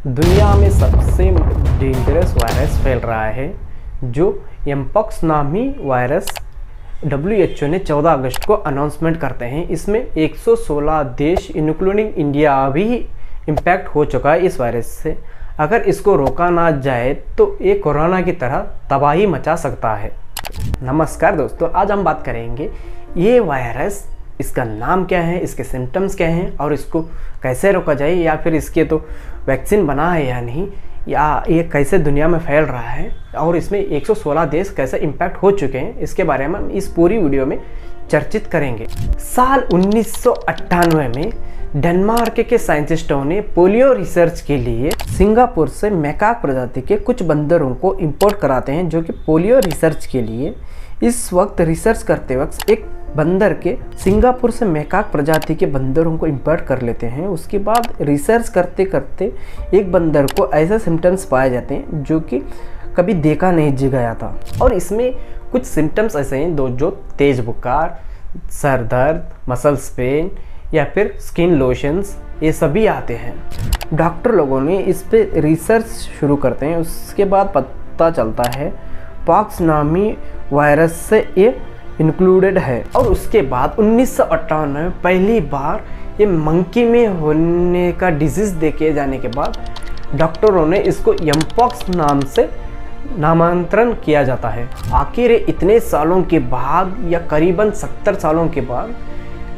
दुनिया में सबसे डेंजरस वायरस फैल रहा है जो एमपॉक्स नामी वायरस WHO ने 14 अगस्त को अनाउंसमेंट करते हैं। इसमें 116 देश इंक्लूडिंग इंडिया भी इम्पैक्ट हो चुका है इस वायरस से। अगर इसको रोका ना जाए तो ये कोरोना की तरह तबाही मचा सकता है। नमस्कार दोस्तों, आज हम बात करेंगे ये वायरस, इसका नाम क्या है, इसके सिम्टम्स क्या हैं और इसको कैसे रोका जाए, या फिर इसके तो वैक्सीन बना है या नहीं, या ये कैसे दुनिया में फैल रहा है और इसमें 116 देश कैसे इम्पैक्ट हो चुके हैं। इसके बारे में हम इस पूरी वीडियो में चर्चित करेंगे। साल 1998 में डेनमार्क के साइंटिस्टों ने पोलियो रिसर्च के लिए सिंगापुर से मैकाक प्रजाति के कुछ बंदरों को इंपोर्ट कराते हैं, जो कि पोलियो रिसर्च के लिए इस वक्त रिसर्च करते वक्त एक बंदर के सिंगापुर से मैकाक प्रजाति के बंदरों को इंपोर्ट कर लेते हैं। उसके बाद रिसर्च करते करते एक बंदर को ऐसे सिम्टम्स पाए जाते हैं जो कि कभी देखा नहीं गया था, और इसमें कुछ सिम्टम्स ऐसे हैं जो तेज बुखार, सर दर्द, मसल्स पेन या फिर स्किन लोशंस, ये सभी आते हैं। डॉक्टर लोगों ने इस पे रिसर्च शुरू करते हैं। उसके बाद पता चलता है पॉक्स नामी वायरस से ये इंक्लूडेड है, और उसके बाद 1958 में पहली बार ये मंकी में होने का डिजीज़ देखे जाने के बाद डॉक्टरों ने इसको एमपॉक्स नाम से नामांतरण किया जाता है। आखिर इतने सालों के बाद या करीबन 70 सालों के बाद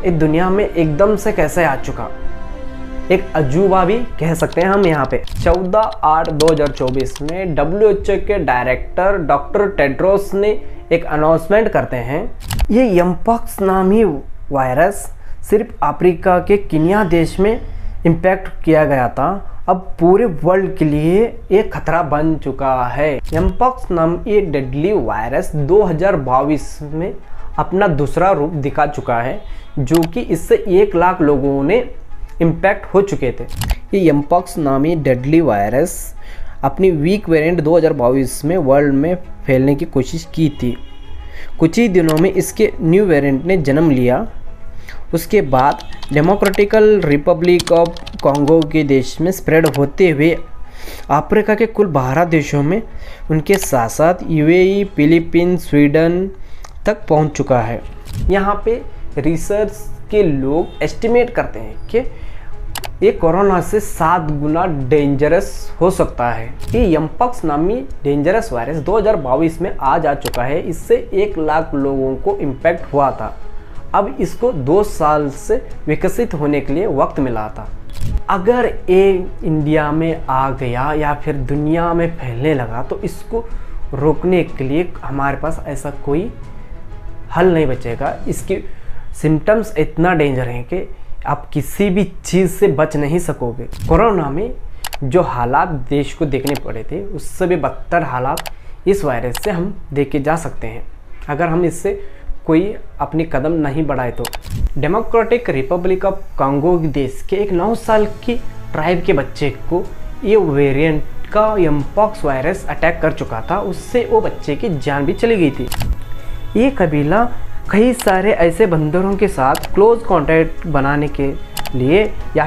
ये दुनिया में एकदम से कैसे आ चुका, एक अजूबा भी कह सकते हैं हम। यहाँ पे 14/8/2024 में WHO के डायरेक्टर डॉक्टर टेड्रोस ने एक अनाउंसमेंट करते हैं। ये एमपॉक्स नामी वायरस सिर्फ अफ्रीका के केन्या देश में इम्पैक्ट किया गया था, अब पूरे वर्ल्ड के लिए ये खतरा बन चुका है। एमपॉक्स नाम ये डेडली वायरस 2022 में अपना दूसरा रूप दिखा चुका है, जो कि इससे 1 लाख लोगों ने इम्पैक्ट हो चुके थे। ये एमपॉक्स नामी डेडली वायरस अपनी वीक वेरिएंट 2022 में वर्ल्ड में फैलने की कोशिश की थी। कुछ ही दिनों में इसके न्यू वेरिएंट ने जन्म लिया। उसके बाद डेमोक्रेटिकल रिपब्लिक ऑफ कॉन्गो के देश में स्प्रेड होते हुए अफ्रीका के कुल 12 देशों में, उनके साथ साथ UAE, फिलीपींस, स्वीडन तक पहुंच चुका है। यहाँ पे रिसर्च के लोग एस्टिमेट करते हैं कि ये कोरोना से 7 गुना डेंजरस हो सकता है। ये एमपॉक्स नामी डेंजरस वायरस 2022 में आ जा चुका है। इससे 1 लाख लोगों को इम्पैक्ट हुआ था। अब इसको 2 साल से विकसित होने के लिए वक्त मिला था। अगर ये इंडिया में आ गया या फिर दुनिया में फैलने लगा तो इसको रोकने के लिए हमारे पास ऐसा कोई हल नहीं बचेगा। इसके सिम्टम्स इतना डेंजर हैं कि आप किसी भी चीज़ से बच नहीं सकोगे। कोरोना में जो हालात देश को देखने पड़े थे, उससे भी बदतर हालात इस वायरस से हम देखे जा सकते हैं अगर हम इससे कोई अपनी कदम नहीं बढ़ाए तो। डेमोक्रेटिक रिपब्लिक ऑफ कॉन्गो देश के एक 9 साल की ट्राइब के बच्चे को ये वेरिएंट का एमपॉक्स वायरस अटैक कर चुका था। उससे वो बच्चे की जान भी चली गई थी। ये कबीला कई सारे ऐसे बंदरों के साथ क्लोज कांटेक्ट बनाने के लिए या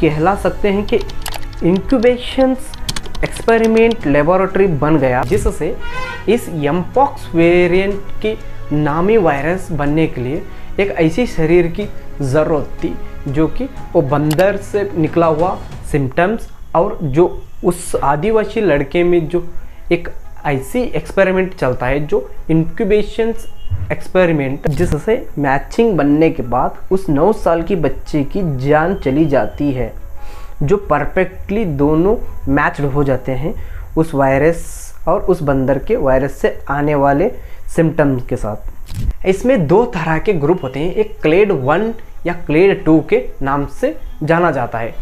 कहला सकते हैं कि इंक्यूबेशन एक्सपेरिमेंट लेबोरेटरी बन गया, जिससे इस एमपॉक्स वेरिएंट की नामी वायरस बनने के लिए एक ऐसी शरीर की ज़रूरत थी जो कि वो बंदर से निकला हुआ सिम्टम्स, और जो उस आदिवासी लड़के में जो एक ऐसी एक्सपेरिमेंट चलता है जो इंक्यूबेशन एक्सपेरिमेंट, जिससे मैचिंग बनने के बाद उस 9 साल की बच्चे की जान चली जाती है, जो परफेक्टली दोनों मैच्ड हो जाते हैं उस वायरस और उस बंदर के वायरस से आने वाले सिम्टम्स के साथ। इसमें 2 तरह के ग्रुप होते हैं। एक क्लेड 1 या क्लेड 2 के नाम से जाना जाता है।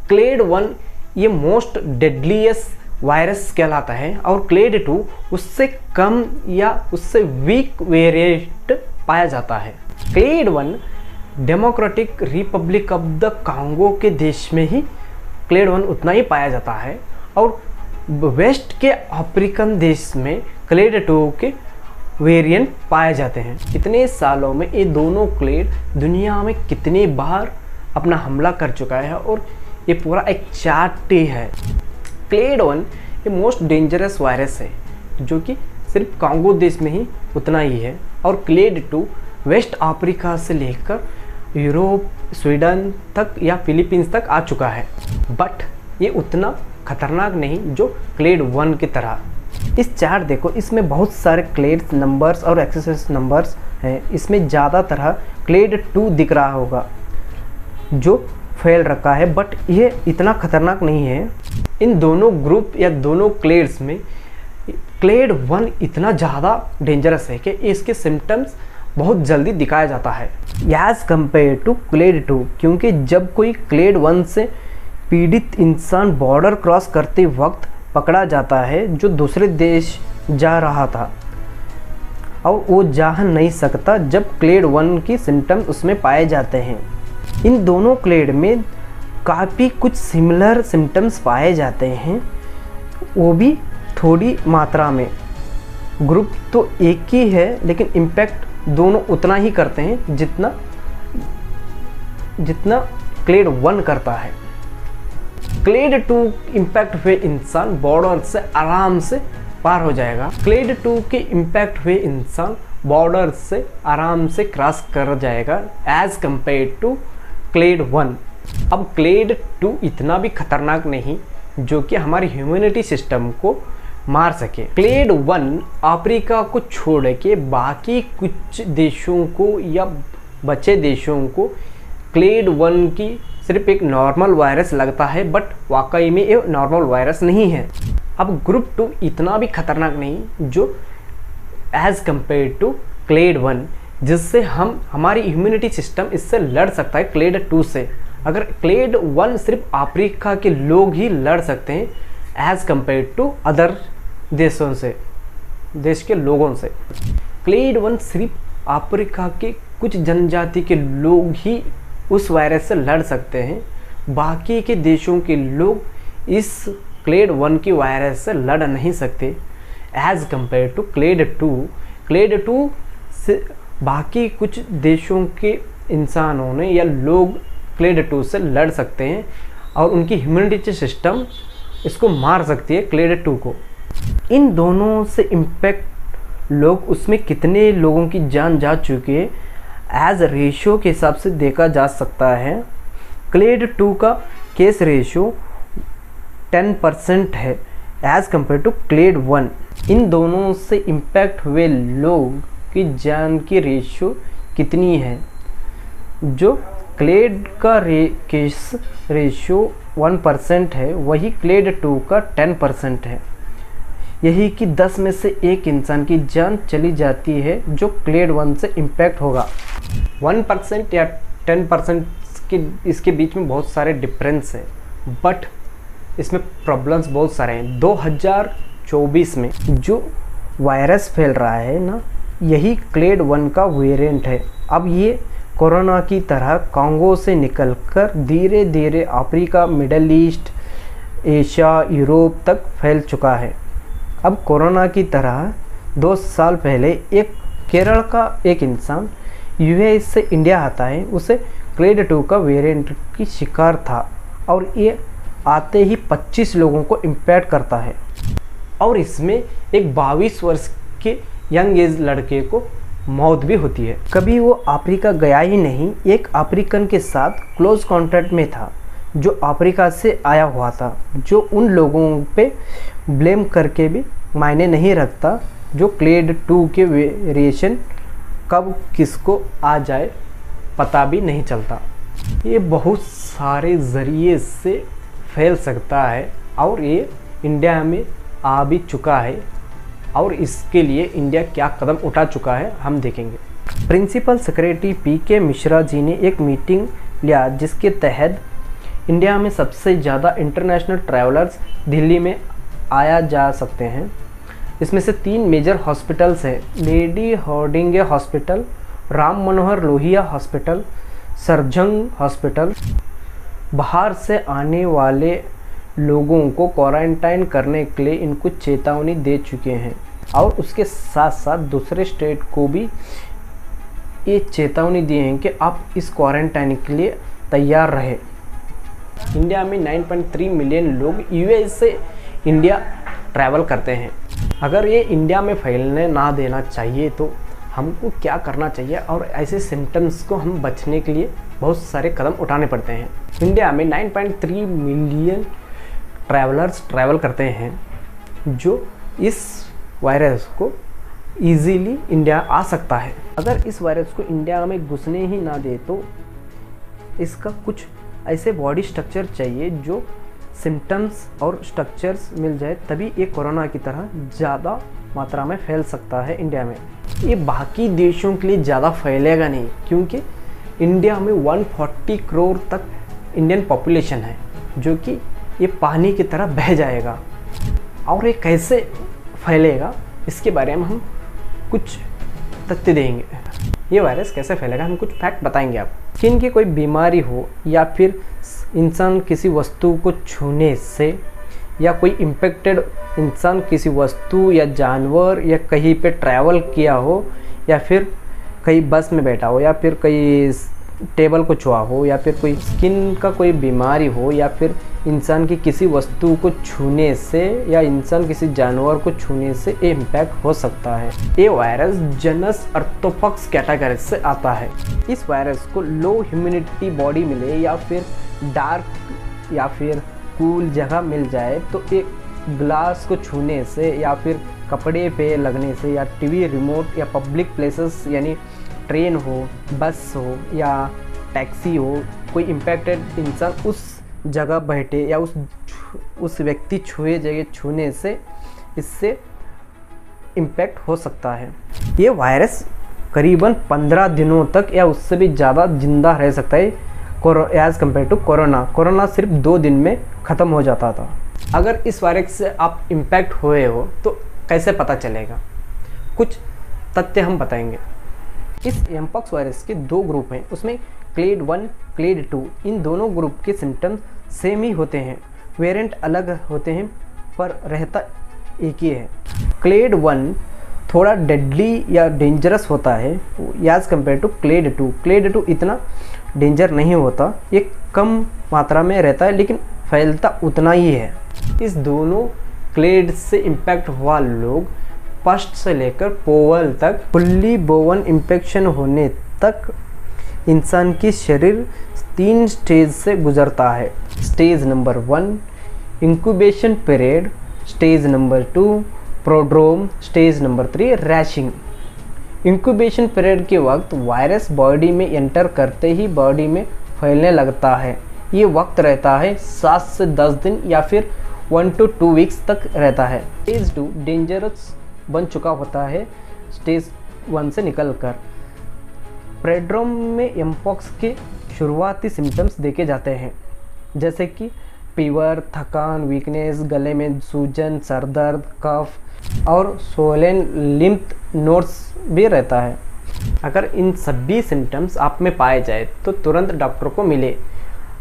क्लेड 1 ये मोस्ट डेडलीस्ट वायरस कहलाता है, और क्लेड 2 उससे कम या उससे वीक वेरिएंट पाया जाता है। Clade 1 democratic republic of the Congo के देश में ही क्लेड 1 उतना ही पाया जाता है, और वेस्ट के अफ्रीकन देश में क्लेड 2 के वेरिएंट पाए जाते हैं। इतने सालों में ये दोनों क्लेड दुनिया में कितनी बार अपना हमला कर चुका है, और ये पूरा एक चार्ट ही है। क्लेड 1 ये मोस्ट डेंजरस वायरस है जो कि सिर्फ कांगो देश में ही उतना ही है, और क्लेड 2 वेस्ट अफ्रीका से लेकर यूरोप, स्वीडन तक या फिलीपींस तक आ चुका है, बट ये उतना खतरनाक नहीं जो क्लेड 1 की तरह। इस चार्ट देखो, इसमें बहुत सारे क्लेड नंबर्स और एक्सेस नंबर्स हैं। इसमें ज़्यादातर क्लेड 2 दिख रहा होगा जो फैल रखा है, बट ये इतना खतरनाक नहीं है। इन दोनों ग्रुप या दोनों क्लेड्स में क्लेड 1 इतना ज़्यादा डेंजरस है कि इसके सिम्टम्स बहुत जल्दी दिखाया जाता है एज़ कम्पेयर टू क्लेड 2, क्योंकि जब कोई क्लेड 1 से पीड़ित इंसान बॉर्डर क्रॉस करते वक्त पकड़ा जाता है जो दूसरे देश जा रहा था और वो जा नहीं सकता जब क्लेड 1 की सिम्टम्स उसमें पाए जाते हैं। इन दोनों क्लेड में काफ़ी कुछ सिमिलर सिम्टम्स पाए जाते हैं, वो भी थोड़ी मात्रा में। ग्रुप तो एक ही है लेकिन इम्पैक्ट दोनों उतना ही करते हैं जितना क्लेड 1 करता है। क्लेड 2 इम्पैक्ट हुए इंसान बॉर्डर से आराम से पार हो जाएगा। क्लेड 2 के इम्पैक्ट हुए इंसान बॉर्डर से आराम से क्रॉस कर जाएगा एज कम्पेयर टू क्लेड 1। अब क्लेड 2 इतना भी खतरनाक नहीं जो कि हमारी ह्यूमैनिटी सिस्टम को मार सके। क्लेड 1 अफ्रीका को छोड़ के बाकी कुछ देशों को या बचे देशों को क्लेड 1 की सिर्फ एक नॉर्मल वायरस लगता है, बट वाकई में ये नॉर्मल वायरस नहीं है। अब ग्रुप 2 इतना भी खतरनाक नहीं जो एज कम्पेयर टू क्लेड 1, जिससे हमारी इम्यूनिटी सिस्टम इससे लड़ सकता है क्लेड 2 से। अगर क्लेड 1 सिर्फ अफ्रीका के लोग ही लड़ सकते हैं एज कम्पेयर टू अदर देशों से, देश के लोगों से। क्लेड 1 सिर्फ अफ्रीका के कुछ जनजाति के लोग ही उस वायरस से लड़ सकते हैं, बाकी के देशों के लोग इस क्लेड 1 की वायरस से लड़ नहीं सकते as compare to clade 2। Clade 2 से बाकी कुछ देशों के इंसानों ने या लोग क्लेड 2 से लड़ सकते हैं और उनकी इम्यूनिटी सिस्टम इसको मार सकती है क्लेड 2 को। इन दोनों से इम्पैक्ट लोग, उसमें कितने लोगों की जान जा चुकी है एज रेशियो के हिसाब से देखा जा सकता है। क्लेड 2 का केस रेशियो 10% है एज कम्पेयर टू क्लेड 1। इन दोनों से इम्पैक्ट हुए लोग की जान की रेशियो कितनी है? जो क्लेड का केस रेशियो 1% है, वही क्लेड 2 का 10% है। यही कि 10 में से एक इंसान की जान चली जाती है जो क्लेड 1 से इम्पैक्ट होगा। 1% या 10% के इसके बीच में बहुत सारे डिफरेंस है, बट इसमें प्रॉब्लम्स बहुत सारे हैं। 2024 में जो वायरस फैल रहा है ना, यही क्लेड 1 का वेरिएंट है। अब ये कोरोना की तरह कांगो से निकलकर धीरे धीरे Africa, middle east, Asia, Europe तक फैल चुका है। अब कोरोना की तरह 2 साल पहले एक केरल का एक इंसान यूएस से इंडिया आता है, उसे क्लेड 2 का वेरिएंट की शिकार था और ये आते ही 25 लोगों को इम्पैक्ट करता है और इसमें एक 22 वर्ष के यंग एज लड़के को मौत भी होती है। कभी वो अफ्रीका गया ही नहीं, एक अफ्रीकन के साथ क्लोज कॉन्टैक्ट में था जो अफ्रीका से आया हुआ था, जो उन लोगों पे ब्लेम करके भी मायने नहीं रखता जो क्लेड 2 के वेरिएशन कब किसको आ जाए पता भी नहीं चलता। ये बहुत सारे ज़रिए से फैल सकता है और ये इंडिया में आ भी चुका है और इसके लिए इंडिया क्या कदम उठा चुका है हम देखेंगे। प्रिंसिपल सेक्रेटरी पीके मिश्रा जी ने एक मीटिंग लिया जिसके तहत इंडिया में सबसे ज़्यादा इंटरनेशनल ट्रैवलर्स दिल्ली में आया जा सकते हैं। इसमें से 3 मेजर हॉस्पिटल्स हैं, lady हार्डिंगे hospital, Ram Manohar Lohia hospital, सरजंग hospital. बाहर से आने वाले लोगों को क्वारंटाइन करने के लिए इनको चेतावनी दे चुके हैं और उसके साथ साथ दूसरे स्टेट को भी ये चेतावनी दी है कि आप इस क्वारंटाइन के लिए तैयार रहे। इंडिया में 9.3 मिलियन लोग यूएस से इंडिया ट्रैवल करते हैं। अगर ये इंडिया में फैलने ना देना चाहिए तो हमको क्या करना चाहिए, और ऐसे सिम्टम्स को हम बचने के लिए बहुत सारे कदम उठाने पड़ते हैं। इंडिया में 9.3 मिलियन ट्रैवलर्स ट्रैवल करते हैं जो इस वायरस को ईजीली इंडिया आ सकता है। अगर इस वायरस को इंडिया में घुसने ही ना दे तो इसका कुछ ऐसे बॉडी स्ट्रक्चर चाहिए जो सिम्टम्स और स्ट्रक्चर्स मिल जाए, तभी ये कोरोना की तरह ज़्यादा मात्रा में फैल सकता है इंडिया में। ये बाकी देशों के लिए ज़्यादा फैलेगा नहीं, क्योंकि इंडिया में 140 करोड़ तक इंडियन पॉपुलेशन है, जो कि ये पानी की तरह बह जाएगा। और ये कैसे फैलेगा इसके बारे में हम कुछ तथ्य देंगे। ये वायरस कैसे फैलेगा हम कुछ फैक्ट बताएंगे आप। स्किन की कोई बीमारी हो या फिर इंसान किसी वस्तु को छूने से, या कोई इम्पेक्टेड इंसान किसी वस्तु या जानवर या कहीं पे ट्रैवल किया हो, या फिर कहीं बस में बैठा हो, या फिर कहीं टेबल को छुआ हो, या फिर कोई स्किन का कोई बीमारी हो, या फिर इंसान की किसी वस्तु को छूने से या इंसान किसी जानवर को छूने से ये इम्पैक्ट हो सकता है। ये वायरस जनस आर्थ्रोपॉक्स कैटेगरी से आता है। इस वायरस को लो ह्यूमिडिटी बॉडी मिले या फिर डार्क या फिर कूल जगह मिल जाए तो एक ग्लास को छूने से या फिर कपड़े पे लगने से या टीवी रिमोट या पब्लिक प्लेसेस यानी ट्रेन हो, बस हो या टैक्सी हो, कोई इम्पैक्टेड इंसान उस जगह बैठे या उस व्यक्ति छुए जगह छूने से इससे इम्पैक्ट हो सकता है। ये वायरस करीबन 15 दिनों तक या उससे भी ज़्यादा जिंदा रह सकता है as compare to corona. Corona सिर्फ 2 दिन में ख़त्म हो जाता था। अगर इस वायरस से आप इम्पैक्ट हुए हो तो कैसे पता चलेगा, कुछ तथ्य हम बताएंगे। इस एमपॉक्स वायरस के 2 ग्रुप हैं, उसमें क्लेड 1, क्लेड 2, इन दोनों ग्रुप के सिम्टम्स सेम ही होते हैं, वेरिएंट अलग होते हैं पर रहता एक ही है। क्लेड 1 थोड़ा डेडली या डेंजरस होता है as compare to clade 2। Clade 2 इतना डेंजर नहीं होता, ये कम मात्रा में रहता है लेकिन फैलता उतना ही है। इस दोनों क्लेड से इम्पैक्ट हुआ लोग फर्स्ट से लेकर पोवल तक फुल्ली बोवन इन्फेक्शन होने तक इंसान की शरीर 3 स्टेज से गुजरता है। Stage number 1 incubation period, stage number 2 prodrome, stage number 3 rashing. Incubation period के वक्त वायरस बॉडी में एंटर करते ही बॉडी में फैलने लगता है। ये वक्त रहता है 7 से 10 दिन या फिर 1 to 2 वीक्स तक रहता है। स्टेज 2 डेंजरस बन चुका होता है स्टेज 1 से निकलकर। प्रोड्रोम में एमपॉक्स के शुरुआती सिम्टम्स देखे जाते हैं, जैसे कि फीवर, थकान, वीकनेस, गले में सूजन, सर दर्द, कफ और सोलेन लिम्फ नोड्स भी रहता है। अगर इन सभी सिम्टम्स आप में पाए जाए तो तुरंत डॉक्टर को मिले।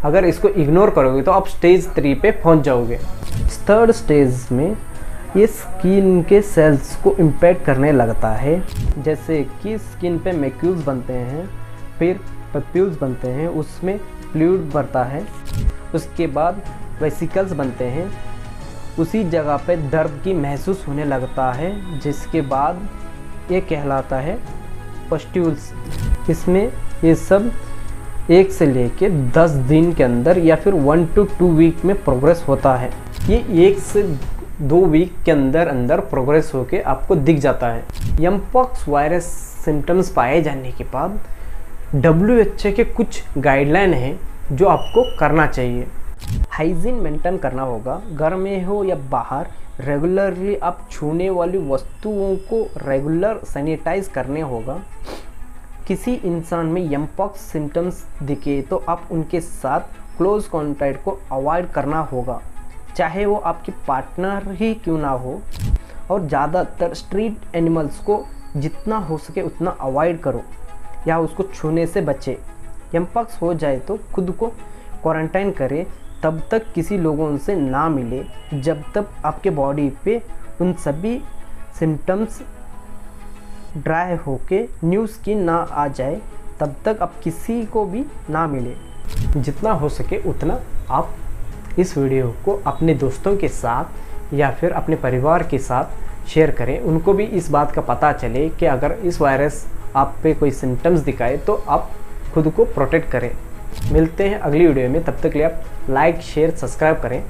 अगर इसको इग्नोर करोगे तो आप स्टेज 3 पे पहुंच जाओगे। 3rd स्टेज में ये स्किन के सेल्स को इम्पैक्ट करने लगता है, जैसे कि स्किन पे मैक्यूल्स बनते हैं, फिर पप्यूल्स बनते हैं, उसमें फ्लूइड बढ़ता है, उसके बाद वेसिकल्स बनते हैं, उसी जगह पे दर्द की महसूस होने लगता है, जिसके बाद ये कहलाता है पस्ट्यूल्स। इसमें ये सब 1 से लेके 10 दिन के अंदर या फिर 1 to 2 वीक में प्रोग्रेस होता है। ये 1 से 2 वीक के अंदर प्रोग्रेस होके आपको दिख जाता है। एमपॉक्स वायरस सिम्टम्स पाए जाने के बाद WHO के कुछ गाइडलाइन हैं जो आपको करना चाहिए। हाइजीन मेंटेन करना होगा, घर में हो या बाहर रेगुलरली आप छूने वाली वस्तुओं को रेगुलर सैनिटाइज करने होगा। किसी इंसान में एमपॉक्स सिम्टम्स दिखे तो आप उनके साथ क्लोज कॉन्टैक्ट को अवॉइड करना होगा, चाहे वो आपके पार्टनर ही क्यों ना हो। और ज़्यादातर स्ट्रीट एनिमल्स को जितना हो सके उतना अवॉइड करो या उसको छूने से बचे। एमपॉक्स हो जाए तो खुद को क्वारंटाइन करें, तब तक किसी लोगों से ना मिले जब तक आपके बॉडी पे उन सभी सिम्टम्स ड्राई होके न्यू स्किन ना आ जाए, तब तक आप किसी को भी ना मिले। जितना हो सके उतना आप इस वीडियो को अपने दोस्तों के साथ या फिर अपने परिवार के साथ शेयर करें, उनको भी इस बात का पता चले कि अगर इस वायरस आप पे कोई सिम्टम्स दिखाए तो आप खुद को प्रोटेक्ट करें। मिलते हैं अगली वीडियो में, तब तक के लिए आप लाइक शेयर सब्सक्राइब करें।